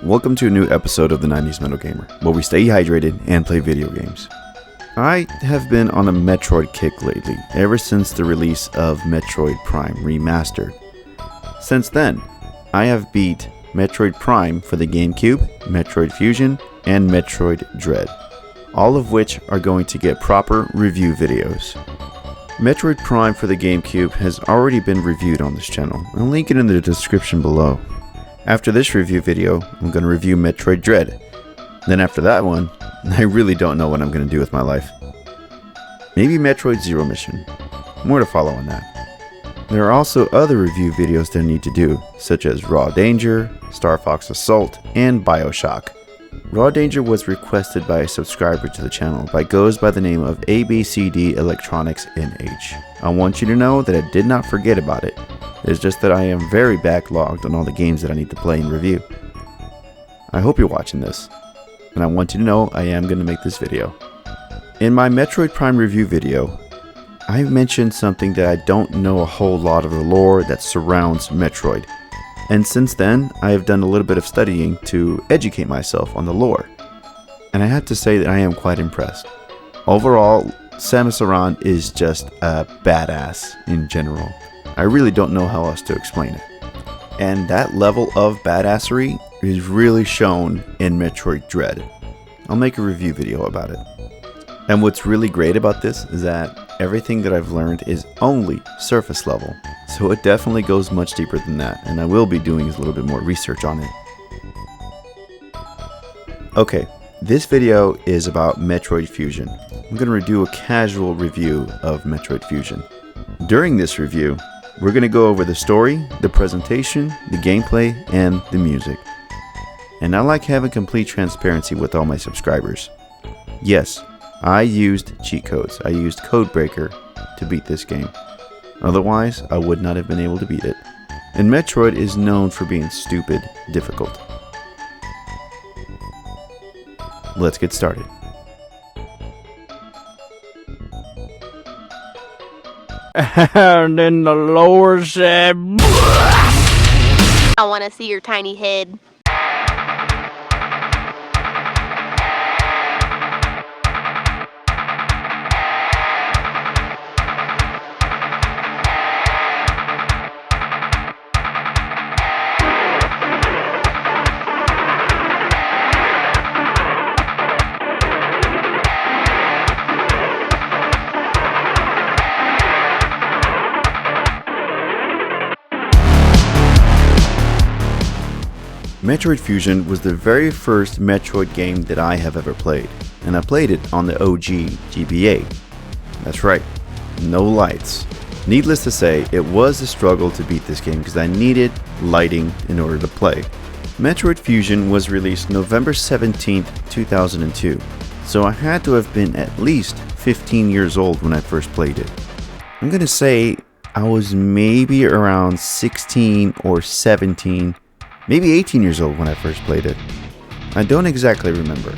welcome to a new episode of the 90s Metal Gamer, where we stay hydrated and play video games. I have been on a Metroid kick lately, ever since the release of Metroid Prime Remastered. Since then, I have beat Metroid Prime for the GameCube, Metroid Fusion, and Metroid Dread, all of which are going to get proper review videos. Metroid Prime for the GameCube has already been reviewed on this channel. I'll link it in the description below. After this review video, I'm going to review Metroid Dread. Then after that one, I really don't know what I'm going to do with my life. Maybe Metroid Zero Mission. More to follow on that. There are also other review videos that I need to do, such as Raw Danger, Star Fox Assault, and Bioshock. Raw Danger was requested by a subscriber to the channel goes by the name of ABCD Electronics NH. I want you to know that I did not forget about it. It's just that I am very backlogged on all the games that I need to play and review. I hope you're watching this, and I want you to know I am going to make this video. In my Metroid Prime review video, I mentioned something that I don't know a whole lot of the lore that surrounds Metroid. And since then, I have done a little bit of studying to educate myself on the lore. And I have to say that I am quite impressed. Overall, Samus Aran is just a badass in general. I really don't know how else to explain it. And that level of badassery is really shown in Metroid Dread. I'll make a review video about it. And what's really great about this is that everything that I've learned is only surface level. So it definitely goes much deeper than that, and I will be doing a little bit more research on it. Okay, this video is about Metroid Fusion. I'm going to do a casual review of Metroid Fusion. During this review, we're going to go over the story, the presentation, the gameplay, and the music. And I like having complete transparency with all my subscribers. Yes, I used cheat codes. I used Codebreaker to beat this game. Otherwise, I would not have been able to beat it. And Metroid is known for being stupid difficult. Let's get started. And then the Lord said, I want to see your tiny head. Metroid Fusion was the very first Metroid game that I have ever played, and I played it on the OG GBA. That's right, no lights. Needless to say, it was a struggle to beat this game because I needed lighting in order to play. Metroid Fusion was released November 17th, 2002, so I had to have been at least 15 years old when I first played it. I'm gonna say I was maybe around 16 or 17, maybe 18 years old when I first played it. I don't exactly remember.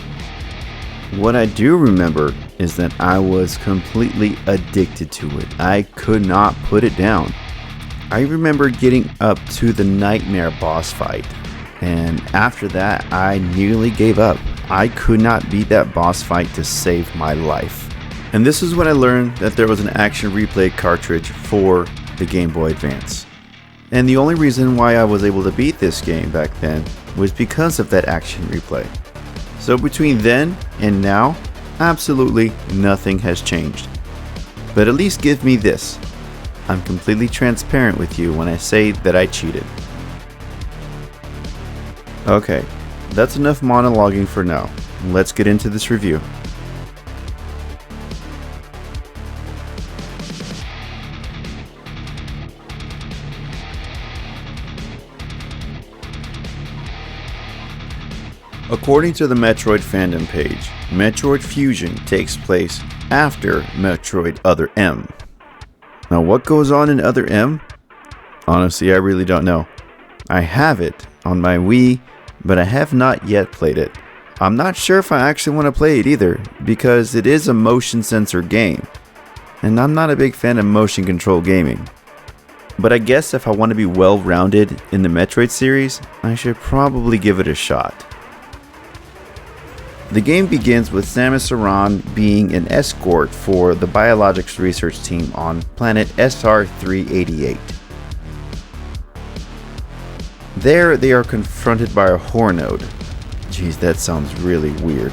What I do remember is that I was completely addicted to it. I could not put it down. I remember getting up to the nightmare boss fight, and after that I nearly gave up. I could not beat that boss fight to save my life. And this is when I learned that there was an action replay cartridge for the Game Boy Advance. And the only reason why I was able to beat this game back then was because of that action replay. So between then and now, absolutely nothing has changed. But at least give me this. I'm completely transparent with you when I say that I cheated. Okay, that's enough monologuing for now. Let's get into this review. According to the Metroid fandom page, Metroid Fusion takes place after Metroid Other M. Now what goes on in Other M? Honestly, I really don't know. I have it on my Wii, but I have not yet played it. I'm not sure if I actually want to play it either, because it is a motion sensor game, and I'm not a big fan of motion control gaming. But I guess if I want to be well-rounded in the Metroid series, I should probably give it a shot. The game begins with Samus Aran being an escort for the biologics research team on planet SR-388. There, they are confronted by a Hornode. Jeez, that sounds really weird.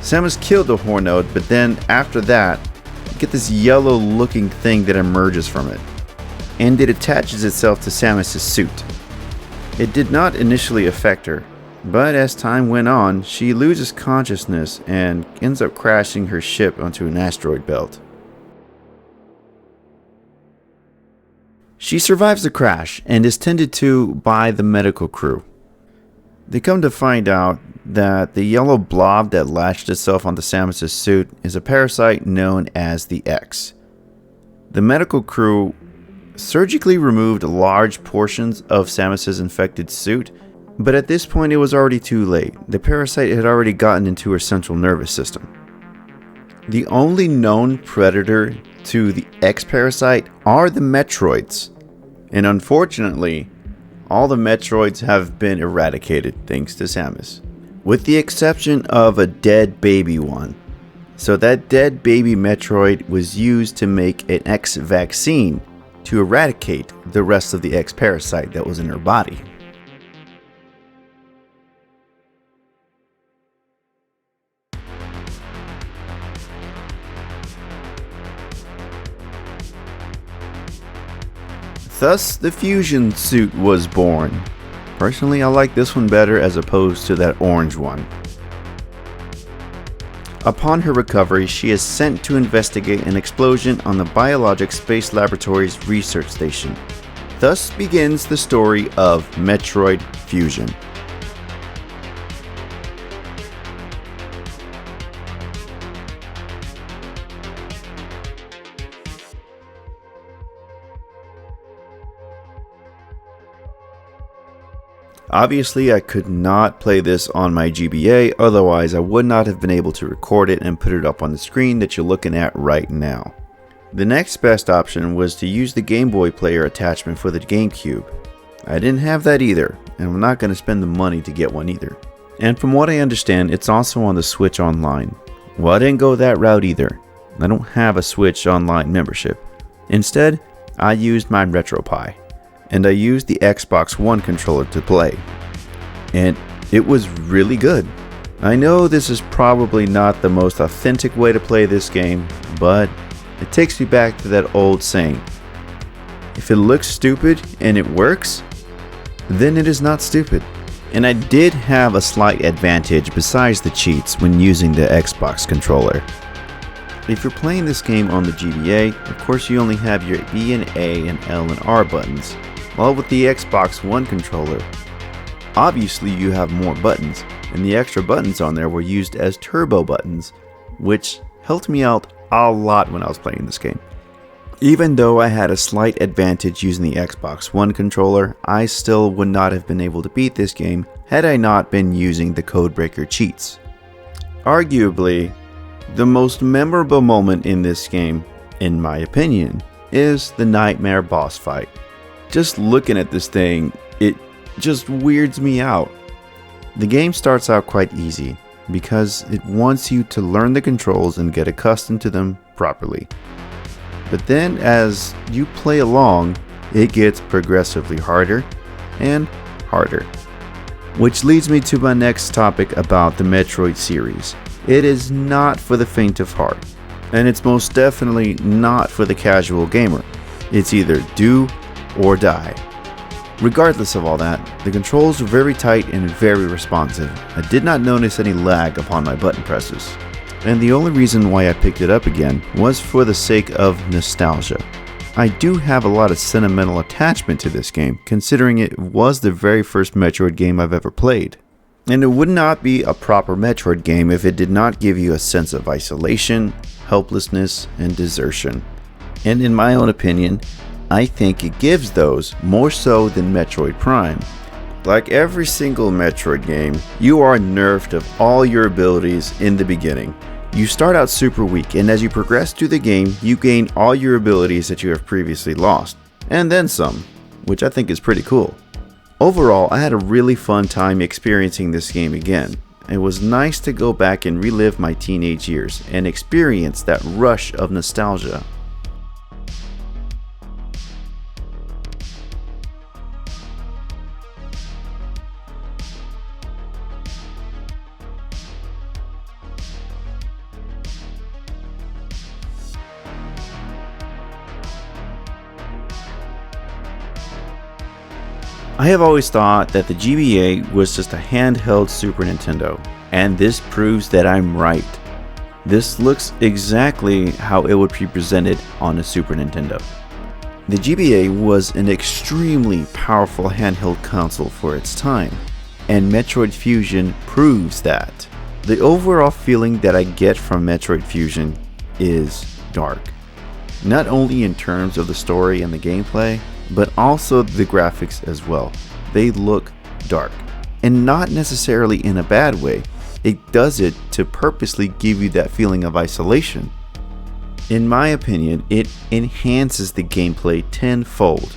Samus killed the Hornode, but then after that, you get this yellow-looking thing that emerges from it, and it attaches itself to Samus' suit. It did not initially affect her, but as time went on, she loses consciousness and ends up crashing her ship onto an asteroid belt. She survives the crash and is tended to by the medical crew. They come to find out that the yellow blob that latched itself onto Samus' suit is a parasite known as the X. The medical crew surgically removed large portions of Samus' infected suit, but at this point it was already too late. The parasite had already gotten into her central nervous system. The only known predator to the X parasite are the Metroids, and unfortunately, all the Metroids have been eradicated thanks to Samus, with the exception of a dead baby one. So that dead baby Metroid was used to make an X vaccine to eradicate the rest of the X parasite that was in her body. Thus, the Fusion suit was born. Personally, I like this one better as opposed to that orange one. Upon her recovery, she is sent to investigate an explosion on the Biologics Space Laboratory's research station. Thus begins the story of Metroid Fusion. Obviously, I could not play this on my GBA, otherwise I would not have been able to record it and put it up on the screen that you're looking at right now. The next best option was to use the Gameboy player attachment for the GameCube. I didn't have that either, and I'm not going to spend the money to get one either. And from what I understand, it's also on the Switch Online. Well, I didn't go that route either. I don't have a Switch Online membership. Instead, I used my RetroPie, and I used the Xbox One controller to play. And it was really good. I know this is probably not the most authentic way to play this game, but it takes me back to that old saying. If it looks stupid and it works, then it is not stupid. And I did have a slight advantage besides the cheats when using the Xbox controller. If you're playing this game on the GBA, of course you only have your B and A and L and R buttons. While with the Xbox One controller, obviously you have more buttons, and the extra buttons on there were used as turbo buttons, which helped me out a lot when I was playing this game. Even though I had a slight advantage using the Xbox One controller, I still would not have been able to beat this game had I not been using the Codebreaker cheats. Arguably, the most memorable moment in this game, in my opinion, is the Nightmare boss fight. Just looking at this thing, it just weirds me out. The game starts out quite easy because it wants you to learn the controls and get accustomed to them properly. But then as you play along, it gets progressively harder and harder. Which leads me to my next topic about the Metroid series. It is not for the faint of heart, and it's most definitely not for the casual gamer. It's either do or die. Regardless of all that, the controls were very tight and very responsive. I did not notice any lag upon my button presses. And the only reason why I picked it up again was for the sake of nostalgia. I do have a lot of sentimental attachment to this game, considering it was the very first Metroid game I've ever played. And it would not be a proper Metroid game if it did not give you a sense of isolation, helplessness, and desertion. And in my own opinion, I think it gives those more so than Metroid Prime. Like every single Metroid game, you are nerfed of all your abilities in the beginning. You start out super weak, and as you progress through the game, you gain all your abilities that you have previously lost. and then some, which I think is pretty cool. Overall, I had a really fun time experiencing this game again. It was nice to go back and relive my teenage years and experience that rush of nostalgia. I have always thought that the GBA was just a handheld Super Nintendo, and this proves that I'm right. This looks exactly how it would be presented on a Super Nintendo. The GBA was an extremely powerful handheld console for its time, and Metroid Fusion proves that. The overall feeling that I get from Metroid Fusion is dark. Not only in terms of the story and the gameplay, but also the graphics as well. They look dark, and not necessarily in a bad way. It does it to purposely give you that feeling of isolation. In my opinion, it enhances the gameplay tenfold.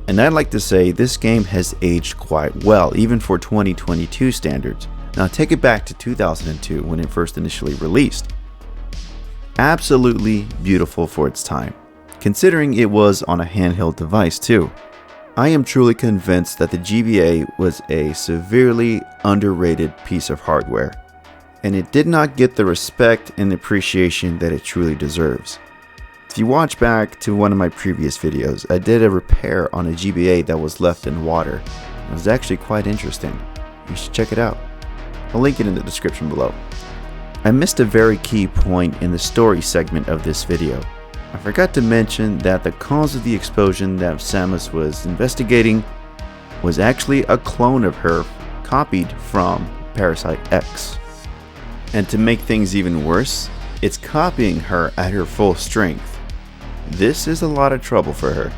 And I'd like to say this game has aged quite well, even for 2022 standards. Now take it back to 2002 when it first initially released. Absolutely beautiful for its time, considering it was on a handheld device too. I am truly convinced that the GBA was a severely underrated piece of hardware, and it did not get the respect and appreciation that it truly deserves. If you watch back to one of my previous videos, I did a repair on a GBA that was left in water. It was actually quite interesting. You should check it out. I'll link it in the description below. I missed a very key point in the story segment of this video. I forgot to mention that the cause of the explosion that Samus was investigating was actually a clone of her copied from Parasite X. And to make things even worse, it's copying her at her full strength. This is a lot of trouble for her.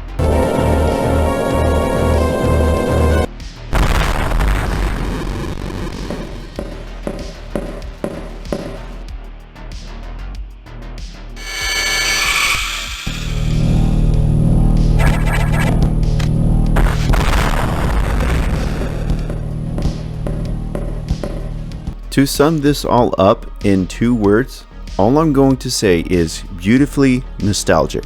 To sum this all up in 2 words, all I'm going to say is beautifully nostalgic.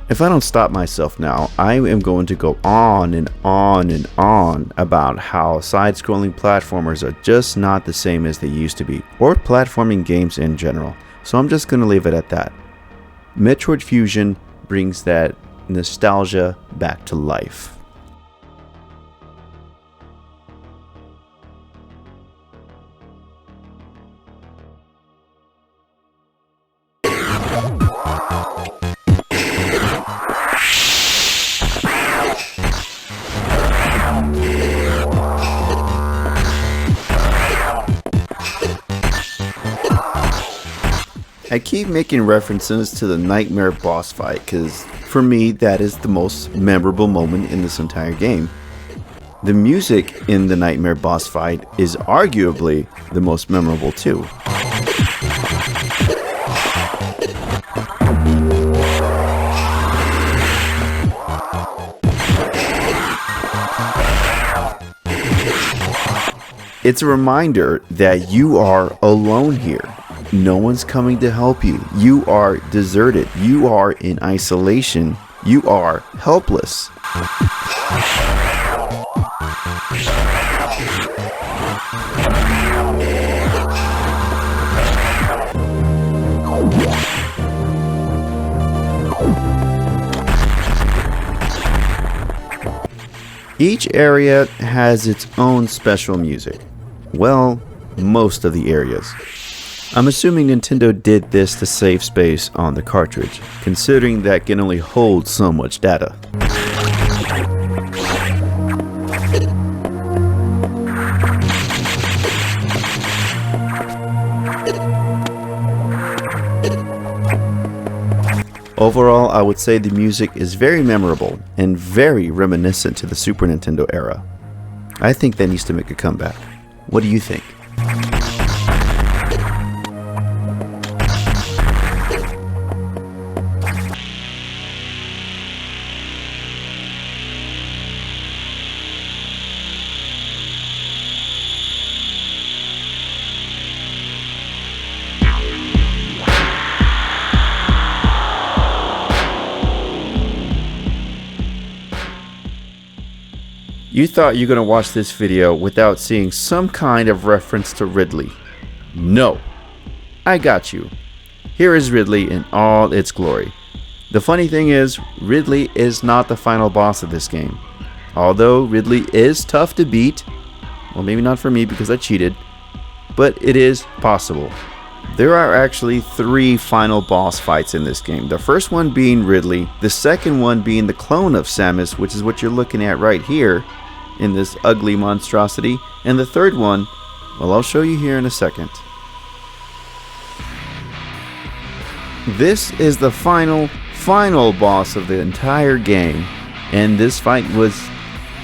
If I don't stop myself now, I am going to go on and on and on about how side-scrolling platformers are just not the same as they used to be, or platforming games in general. So I'm just going to leave it at that. Metroid Fusion brings that nostalgia back to life. I keep making references to the Nightmare boss fight because for me that is the most memorable moment in this entire game. The music in the Nightmare boss fight is arguably the most memorable too. It's a reminder that you are alone here. No one's coming to help you. You are deserted. You are in isolation. You are helpless. Each area has its own special music. Well, most of the areas. I'm assuming Nintendo did this to save space on the cartridge, considering that can only hold so much data. Overall, I would say the music is very memorable and very reminiscent to the Super Nintendo era. I think that needs to make a comeback. What do you think? You thought you're gonna watch this video without seeing some kind of reference to Ridley. No, I got you. Here is Ridley in all its glory. The funny thing is, Ridley is not the final boss of this game. Although Ridley is tough to beat, well, maybe not for me because I cheated, but it is possible. There are actually 3 final boss fights in this game. The first one being Ridley, the second one being the clone of Samus, which is what you're looking at right here in this ugly monstrosity, and the third one, well, I'll show you here in a second. This is the final boss of the entire game, and this fight was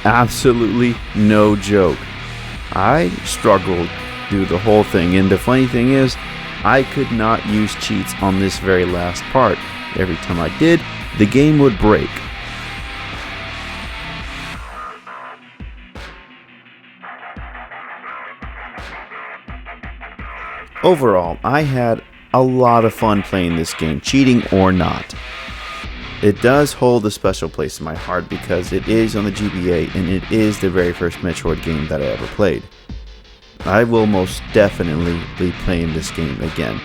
absolutely no joke. I struggled through the whole thing, and the funny thing is, I could not use cheats on this very last part. Every time I did, the game would break. Overall, I had a lot of fun playing this game, cheating or not. It does hold a special place in my heart because it is on the GBA and it is the very first Metroid game that I ever played. I will most definitely be playing this game again,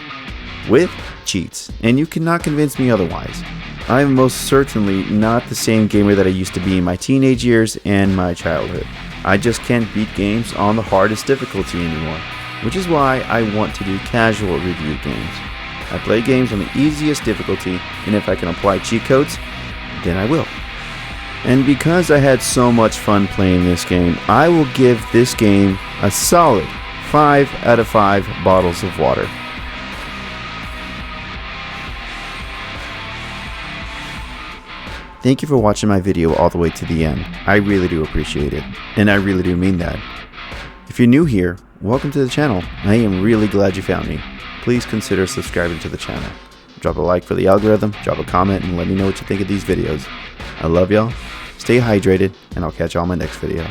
with cheats, and you cannot convince me otherwise. I am most certainly not the same gamer that I used to be in my teenage years and my childhood. I just can't beat games on the hardest difficulty anymore, which is why I want to do casual review games. I play games on the easiest difficulty, and if I can apply cheat codes, then I will. And because I had so much fun playing this game, I will give this game a solid 5 out of 5 bottles of water. Thank you for watching my video all the way to the end. I really do appreciate it, and I really do mean that. If you're new here, welcome to the channel. I am really glad you found me. Please consider subscribing to the channel. Drop a like for the algorithm, drop a comment, and let me know what you think of these videos. I love y'all, stay hydrated, and I'll catch y'all in my next video.